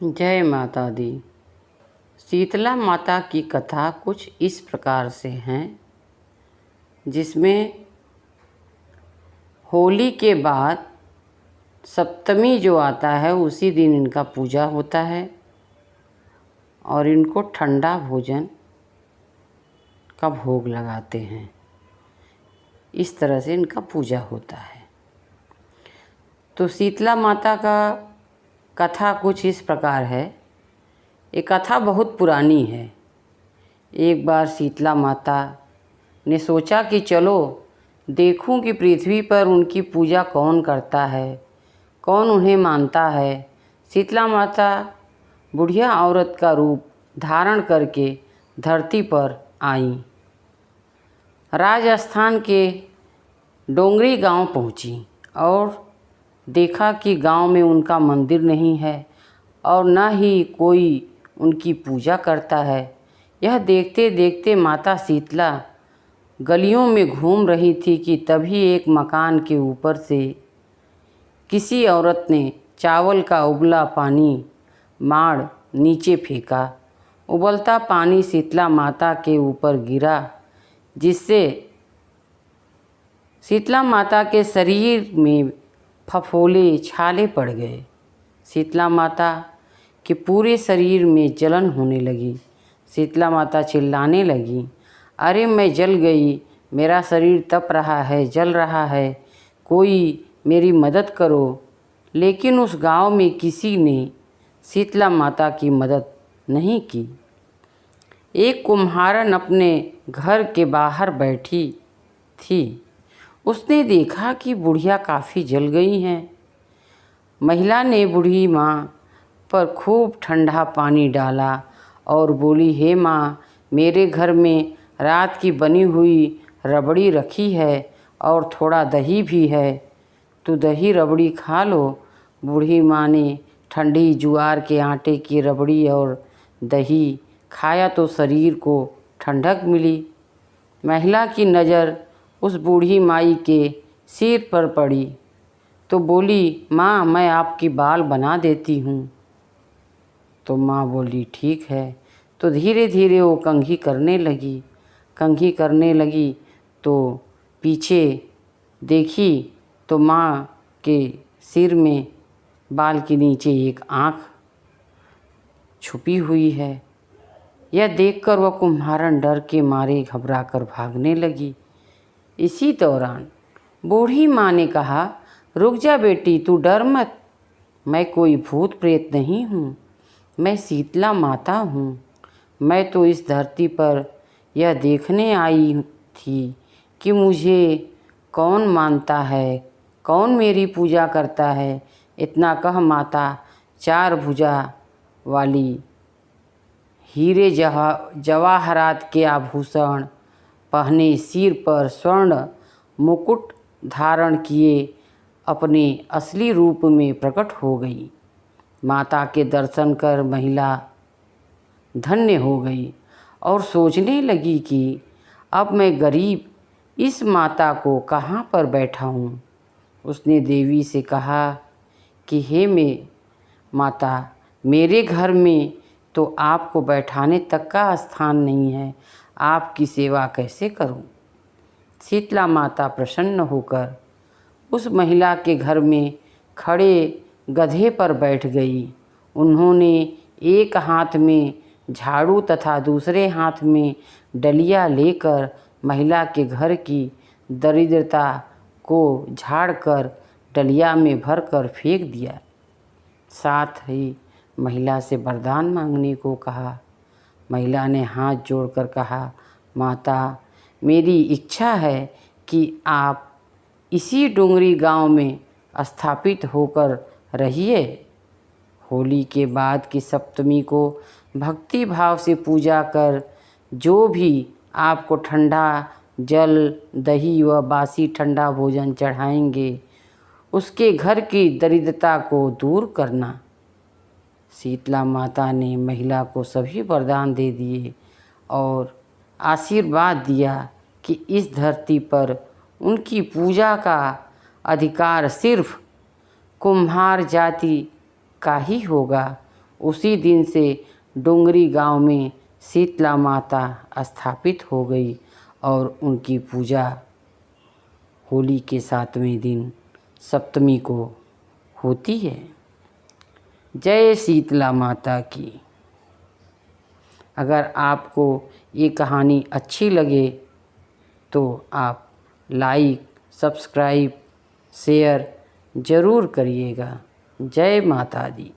जय माता दी। शीतला माता की कथा कुछ इस प्रकार से है, जिसमें होली के बाद सप्तमी जो आता है उसी दिन इनका पूजा होता है और इनको ठंडा भोजन का भोग लगाते हैं। इस तरह से इनका पूजा होता है। तो शीतला माता का कथा कुछ इस प्रकार है। ये कथा बहुत पुरानी है। एक बार शीतला माता ने सोचा कि चलो देखूं कि पृथ्वी पर उनकी पूजा कौन करता है, कौन उन्हें मानता है। शीतला माता बुढ़िया औरत का रूप धारण करके धरती पर आईं। राजस्थान के डोंगरी गांव पहुंची और देखा कि गांव में उनका मंदिर नहीं है और न ही कोई उनकी पूजा करता है। यह देखते देखते माता शीतला गलियों में घूम रही थी कि तभी एक मकान के ऊपर से किसी औरत ने चावल का उबला पानी माड़ नीचे फेंका। उबलता पानी शीतला माता के ऊपर गिरा, जिससे शीतला माता के शरीर में फफोले छाले पड़ गए। शीतला माता के पूरे शरीर में जलन होने लगी। शीतला माता चिल्लाने लगी, अरे मैं जल गई, मेरा शरीर तप रहा है, जल रहा है, कोई मेरी मदद करो। लेकिन उस गांव में किसी ने शीतला माता की मदद नहीं की। एक कुम्हारन अपने घर के बाहर बैठी थी। उसने देखा कि बुढ़िया काफ़ी जल गई हैं। महिला ने बूढ़ी माँ पर खूब ठंडा पानी डाला और बोली, हे माँ, मेरे घर में रात की बनी हुई रबड़ी रखी है और थोड़ा दही भी है, तू दही रबड़ी खा लो। बूढ़ी माँ ने ठंडी ज्वार के आटे की रबड़ी और दही खाया तो शरीर को ठंडक मिली। महिला की नज़र उस बूढ़ी माई के सिर पर पड़ी तो बोली, माँ, मैं आपकी बाल बना देती हूँ। तो माँ बोली, ठीक है। तो धीरे धीरे वो कंघी करने लगी। कंघी करने लगी तो पीछे देखी तो माँ के सिर में बाल के नीचे एक आँख छुपी हुई है। यह देखकर वह कुम्हारन डर के मारे घबराकर भागने लगी। इसी दौरान बूढ़ी माँ ने कहा, रुक जा बेटी, तू डर मत, मैं कोई भूत प्रेत नहीं हूँ, मैं शीतला माता हूँ। मैं तो इस धरती पर यह देखने आई थी कि मुझे कौन मानता है, कौन मेरी पूजा करता है। इतना कह माता चार भुजा वाली हीरे जवाहरात के आभूषण पहने, सिर पर स्वर्ण मुकुट धारण किए अपने असली रूप में प्रकट हो गई। माता के दर्शन कर महिला धन्य हो गई और सोचने लगी कि अब मैं गरीब इस माता को कहाँ पर बैठा हूँ। उसने देवी से कहा कि हे माता, मेरे घर में तो आपको बैठाने तक का स्थान नहीं है, आपकी सेवा कैसे करूं। शीतला माता प्रसन्न होकर उस महिला के घर में खड़े गधे पर बैठ गई। उन्होंने एक हाथ में झाड़ू तथा दूसरे हाथ में डलिया लेकर महिला के घर की दरिद्रता को झाड़कर डलिया में भरकर फेंक दिया। साथ ही महिला से वरदान मांगने को कहा। महिला ने हाथ जोड़कर कहा, माता, मेरी इच्छा है कि आप इसी डोंगरी गांव में स्थापित होकर रहिए। होली के बाद की सप्तमी को भक्ति भाव से पूजा कर जो भी आपको ठंडा जल, दही व बासी ठंडा भोजन चढ़ाएंगे, उसके घर की दरिद्रता को दूर करना। शीतला माता ने महिला को सभी वरदान दे दिए और आशीर्वाद दिया कि इस धरती पर उनकी पूजा का अधिकार सिर्फ कुम्हार जाति का ही होगा। उसी दिन से डोंगरी गांव में शीतला माता स्थापित हो गई और उनकी पूजा होली के 7वें दिन सप्तमी को होती है। जय शीतला माता की। अगर आपको ये कहानी अच्छी लगे तो आप लाइक, सब्सक्राइब, शेयर ज़रूर करिएगा। जय माता दी।